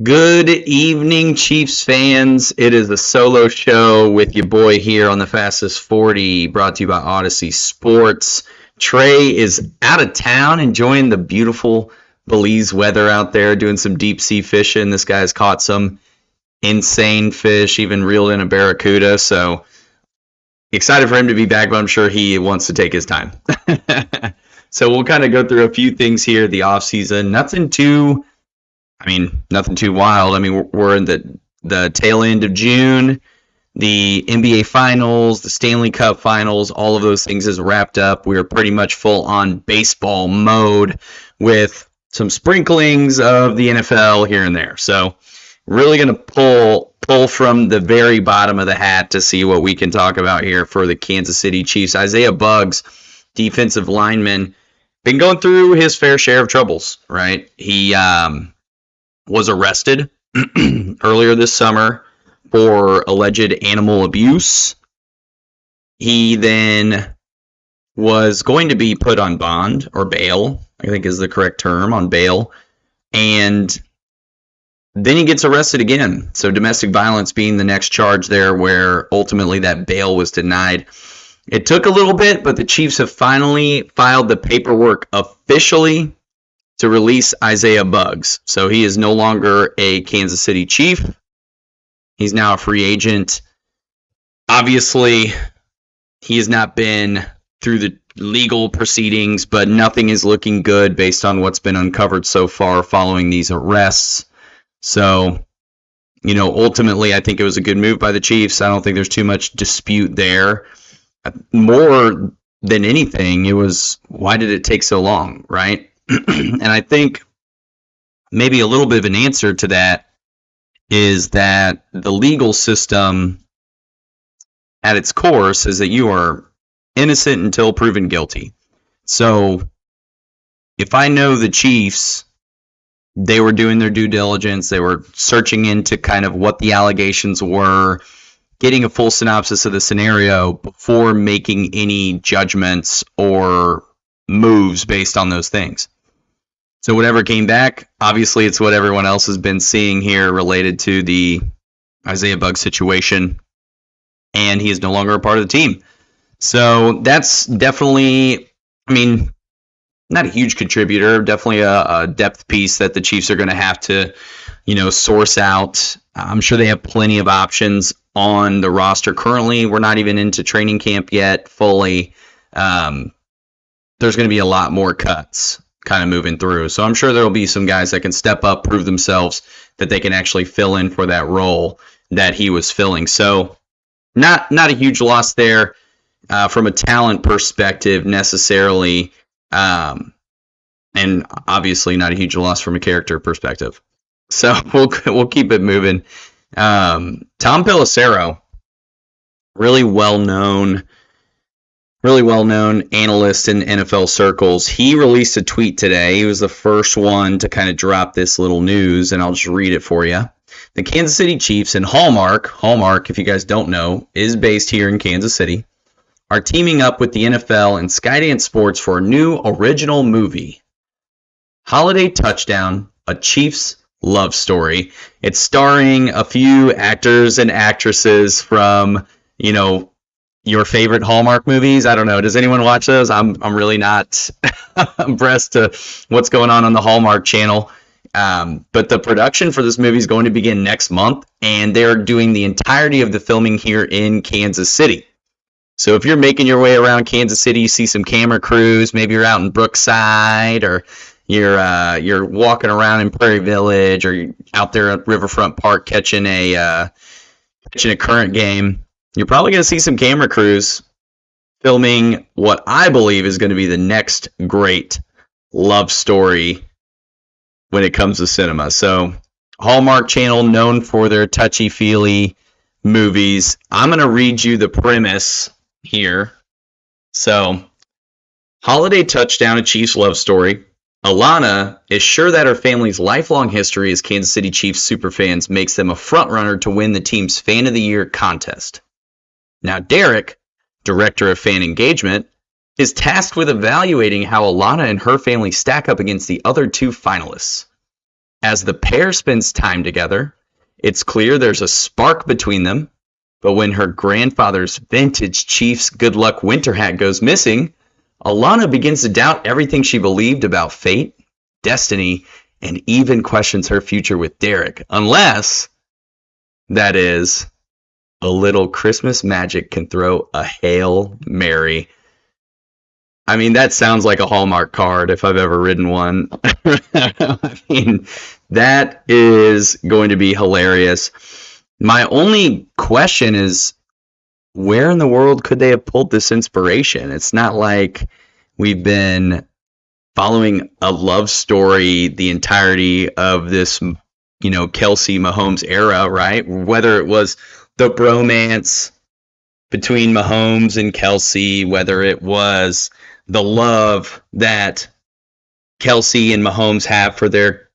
Good evening, Chiefs fans. It is a solo show with your boy here on the Fastest 40, brought to you by Odyssey Sports. Trey is out of town enjoying the beautiful Belize weather out there, doing some deep sea fishing. This guy's caught some insane fish, even reeled in a barracuda. So excited for him to be back, but I'm sure he wants to take his time. So we'll kind of go through a few things here, the off season. Nothing too wild. We're in the tail end of June. The NBA Finals, the Stanley Cup Finals, all of those things is wrapped up. We are pretty much full on baseball mode with some sprinklings of the NFL here and there. So really going to pull from the very bottom of the hat to see what we can talk about here for the Kansas City Chiefs. Isaiah Buggs, defensive lineman, been going through his fair share of troubles, right? He was arrested earlier this summer for alleged animal abuse. He then was going to be put on bond or bail, I think is the correct term, on bail. And then he gets arrested again. So domestic violence being the next charge there, where ultimately that bail was denied. It took a little bit, but the Chiefs have finally filed the paperwork officially to release Isaiah Buggs. So he is no longer a Kansas City Chief. He's now a free agent. Obviously, he has not been through the legal proceedings, but nothing is looking good based on what's been uncovered so far following these arrests. So, ultimately, I think it was a good move by the Chiefs. I don't think there's too much dispute there. More than anything, it was, why did it take so long, right? And I think maybe a little bit of an answer to that is that the legal system at its core says that you are innocent until proven guilty. So if I know the Chiefs, they were doing their due diligence, they were searching into kind of what the allegations were, getting a full synopsis of the scenario before making any judgments or moves based on those things. So whatever came back, obviously it's what everyone else has been seeing here related to the Isaiah Buggs situation, and he is no longer a part of the team. So that's definitely, not a huge contributor, definitely a depth piece that the Chiefs are going to have to, source out. I'm sure they have plenty of options on the roster currently. We're not even into training camp yet fully. There's going to be a lot more cuts kind of moving through. So I'm sure there'll be some guys that can step up, prove themselves that they can actually fill in for that role that he was filling. So not a huge loss there from a talent perspective necessarily. And obviously not a huge loss from a character perspective. So we'll keep it moving. Tom Pelissero, really well-known analyst in NFL circles. He released a tweet today. He was the first one to kind of drop this little news, and I'll just read it for you. The Kansas City Chiefs and Hallmark, if you guys don't know, is based here in Kansas City, are teaming up with the NFL and Skydance Sports for a new original movie, Holiday Touchdown, A Chiefs Love Story. It's starring a few actors and actresses from, your favorite Hallmark movies. I don't know. Does anyone watch those? I'm really not abreast to what's going on the Hallmark channel. But the production for this movie is going to begin next month, and they're doing the entirety of the filming here in Kansas City. So if you're making your way around Kansas City, you see some camera crews. Maybe you're out in Brookside, or you're walking around in Prairie Village, or you're out there at Riverfront Park catching a current game. You're probably going to see some camera crews filming what I believe is going to be the next great love story when it comes to cinema. So Hallmark Channel, known for their touchy-feely movies. I'm going to read you the premise here. So, Holiday Touchdown, A Chiefs Love Story. Alana is sure that her family's lifelong history as Kansas City Chiefs superfans makes them a frontrunner to win the team's Fan of the Year contest. Now, Derek, Director of Fan Engagement, is tasked with evaluating how Alana and her family stack up against the other two finalists. As the pair spends time together, it's clear there's a spark between them. But when her grandfather's vintage Chiefs good luck winter hat goes missing, Alana begins to doubt everything she believed about fate, destiny, and even questions her future with Derek. Unless, that is, a little Christmas magic can throw a Hail Mary. I mean, that sounds like a Hallmark card if I've ever written one. I mean, that is going to be hilarious. My only question is, where in the world could they have pulled this inspiration? It's not like we've been following a love story the entirety of this, Kelce Mahomes era, right? Whether it was the bromance between Mahomes and Kelce, whether it was the love that Kelce and Mahomes have for their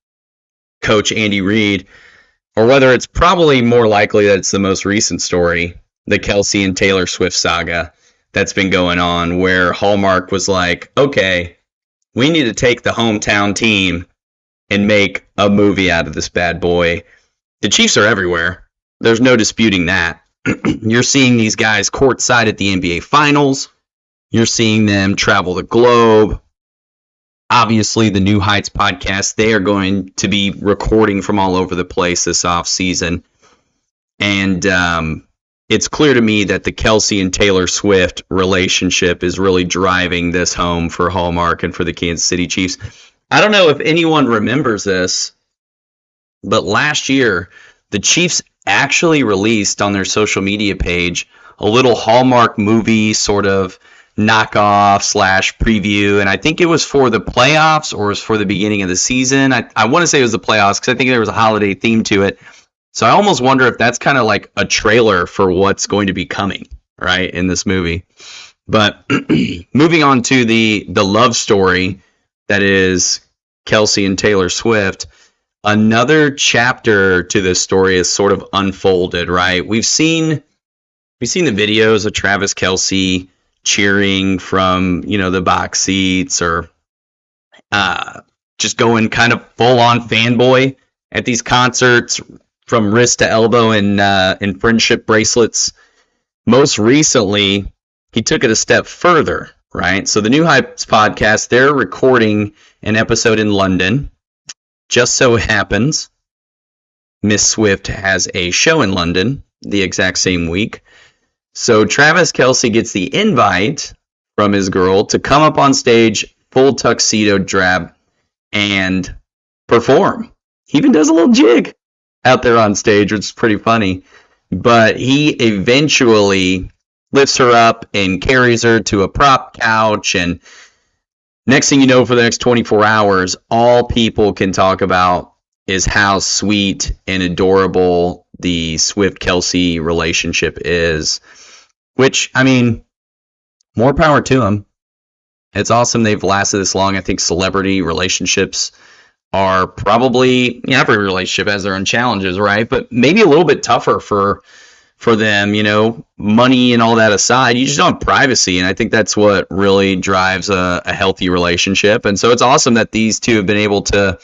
coach, Andy Reid, or whether it's probably more likely that it's the most recent story, the Kelce and Taylor Swift saga that's been going on, where Hallmark was like, okay, we need to take the hometown team and make a movie out of this bad boy. The Chiefs are everywhere. There's no disputing that. You're seeing these guys courtside at the NBA Finals. You're seeing them travel the globe. Obviously, the New Heights podcast, they are going to be recording from all over the place this offseason. And it's clear to me that the Kelce and Taylor Swift relationship is really driving this home for Hallmark and for the Kansas City Chiefs. I don't know if anyone remembers this, but last year, the Chiefs actually released on their social media page a little Hallmark movie sort of knockoff / preview, and I think it was for the playoffs or it was for the beginning of the season. I want to say it was the playoffs because I think there was a holiday theme to it. So I almost wonder if that's kind of like a trailer for what's going to be coming, right, in this movie. But moving on to the love story that is Kelce and Taylor Swift, another chapter to this story is sort of unfolded, right? We've seen the videos of Travis Kelce cheering from, the box seats, or just going kind of full on fanboy at these concerts from wrist to elbow in friendship bracelets. Most recently, he took it a step further, right? So the New Heights podcast, they're recording an episode in London. Just so happens, Miss Swift has a show in London the exact same week. So Travis Kelce gets the invite from his girl to come up on stage, full tuxedo drab, and perform. He even does a little jig out there on stage, which is pretty funny. But he eventually lifts her up and carries her to a prop couch. And next thing you know, for the next 24 hours, all people can talk about is how sweet and adorable the Swift-Kelce relationship is. Which, I mean, more power to them. It's awesome they've lasted this long. I think celebrity relationships are probably, every relationship has their own challenges, right? But maybe a little bit tougher for them, money and all that aside. You just don't have privacy, and I think that's what really drives a healthy relationship. And so it's awesome that these two have been able to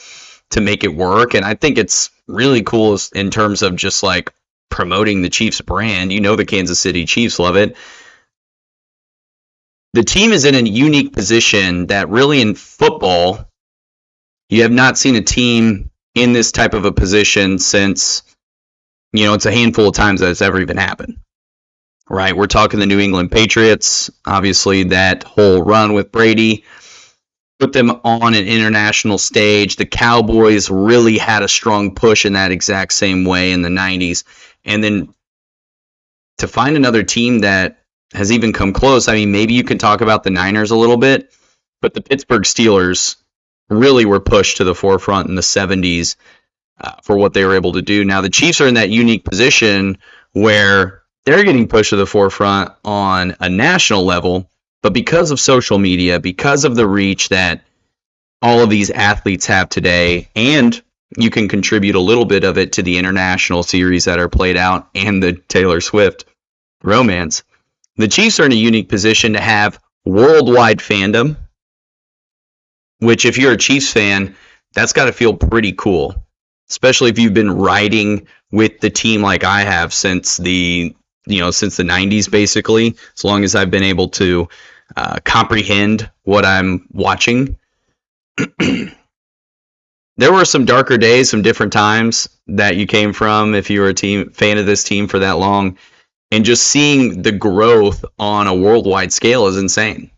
make it work, and I think it's really cool in terms of just like promoting the Chiefs brand. The Kansas City Chiefs love it. The team is in a unique position that really in football, you have not seen a team in this type of a position since, it's a handful of times that it's ever even happened, right? We're talking the New England Patriots. Obviously, that whole run with Brady put them on an international stage. The Cowboys really had a strong push in that exact same way in the 90s. And then to find another team that has even come close, I mean, maybe you can talk about the Niners a little bit, but the Pittsburgh Steelers really were pushed to the forefront in the 70s for what they were able to do. Now, the Chiefs are in that unique position where they're getting pushed to the forefront on a national level, but because of social media, because of the reach that all of these athletes have today, and you can contribute a little bit of it to the international series that are played out and the Taylor Swift romance, the Chiefs are in a unique position to have worldwide fandom, which if you're a Chiefs fan, that's got to feel pretty cool. especially if you've been riding with the team like I have since the 90s, basically, as long as I've been able to comprehend what I'm watching. There were some darker days, some different times that you came from if you were a fan of this team for that long. And just seeing the growth on a worldwide scale is insane.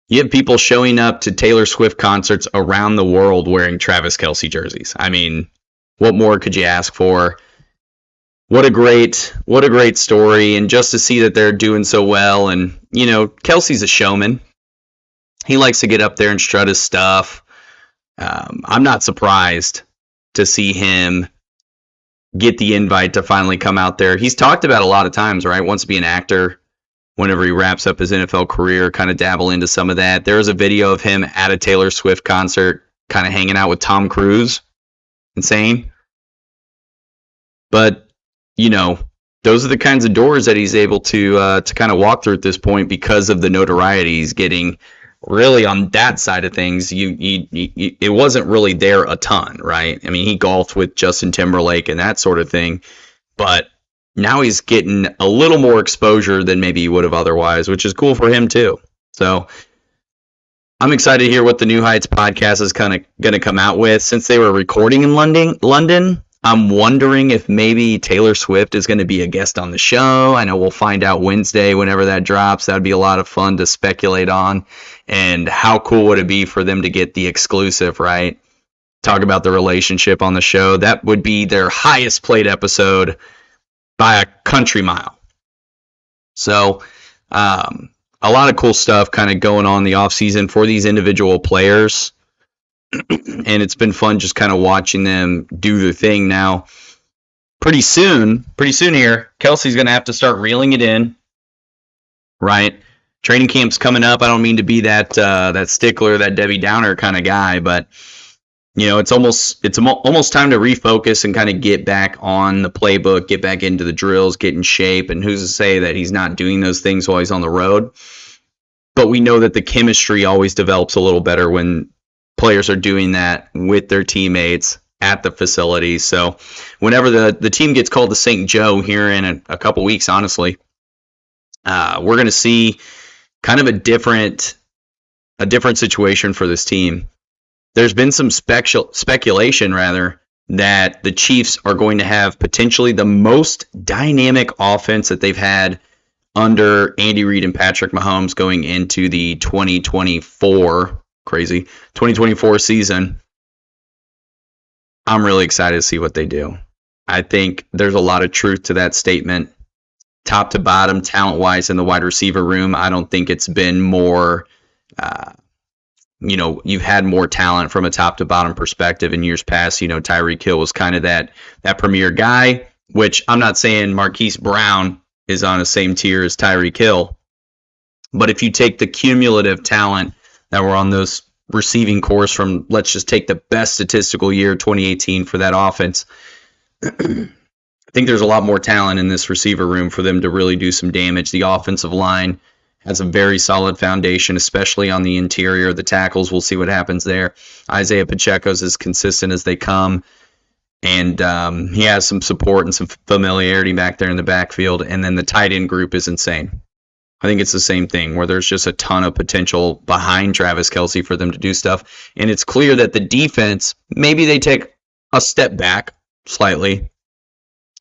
You have people showing up to Taylor Swift concerts around the world wearing Travis Kelce jerseys. I mean, what more could you ask for? What a great story. And just to see that they're doing so well. And, Kelce's a showman. He likes to get up there and strut his stuff. I'm not surprised to see him get the invite to finally come out there. He's talked about a lot of times, right? Wants to be an actor whenever he wraps up his NFL career, kind of dabble into some of that. There was a video of him at a Taylor Swift concert, kind of hanging out with Tom Cruise. Insane. But, those are the kinds of doors that he's able to kind of walk through at this point because of the notoriety he's getting. Really, on that side of things, it wasn't really there a ton, right? I mean, he golfed with Justin Timberlake and that sort of thing, but now he's getting a little more exposure than maybe he would have otherwise, which is cool for him too. So I'm excited to hear what the New Heights podcast is kind of going to come out with. Since they were recording in London, I'm wondering if maybe Taylor Swift is going to be a guest on the show. I know we'll find out Wednesday whenever that drops. That would be a lot of fun to speculate on. And how cool would it be for them to get the exclusive, right? Talk about the relationship on the show. That would be their highest played episode by a country mile. So, a lot of cool stuff kind of going on in the offseason for these individual players. And it's been fun just kind of watching them do their thing. Now, pretty soon here, Kelce's going to have to start reeling it in, right? Training camp's coming up. I don't mean to be that stickler, that Debbie Downer kind of guy, but it's almost time to refocus and kind of get back on the playbook, get back into the drills, get in shape. And who's to say that he's not doing those things while he's on the road? But we know that the chemistry always develops a little better when players are doing that with their teammates at the facility. So whenever the team gets called to St. Joe here in a couple weeks, honestly, we're going to see kind of a different situation for this team. There's been some speculation, rather, that the Chiefs are going to have potentially the most dynamic offense that they've had under Andy Reid and Patrick Mahomes going into the 2024 season. I'm really excited to see what they do. I think there's a lot of truth to that statement. Top to bottom, talent-wise, in the wide receiver room, I don't think it's been more, you've had more talent from a top to bottom perspective in years past. Tyreek Hill was kind of that premier guy, which I'm not saying Marquise Brown is on the same tier as Tyreek Hill. But if you take the cumulative talent that were on those receiving course from, let's just take the best statistical year, 2018, for that offense, I think there's a lot more talent in this receiver room for them to really do some damage. The offensive line has a very solid foundation, especially on the interior. The tackles, we'll see what happens there. Isaiah Pacheco's as consistent as they come, and he has some support and some familiarity back there in the backfield. And then the tight end group is insane. I think it's the same thing, where there's just a ton of potential behind Travis Kelce for them to do stuff. And it's clear that the defense, maybe they take a step back slightly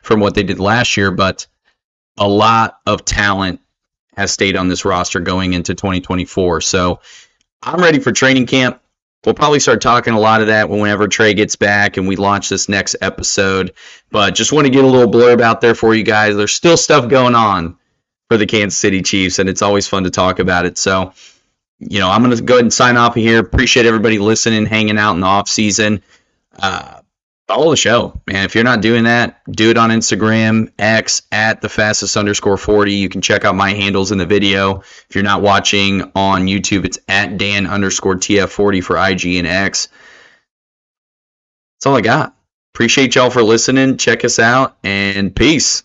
from what they did last year, but a lot of talent has stayed on this roster going into 2024. So I'm ready for training camp. We'll probably start talking a lot of that whenever Trey gets back and we launch this next episode. But just want to get a little blurb out there for you guys. There's still stuff going on for the Kansas City Chiefs, and it's always fun to talk about it. So, I'm going to go ahead and sign off here. Appreciate everybody listening, hanging out in the off season. Follow the show, man. If you're not doing that, do it on Instagram, X, at @thefastest_40. You can check out my handles in the video. If you're not watching on YouTube, it's at Dan_TF40 for IG and X. That's all I got. Appreciate y'all for listening. Check us out, and peace.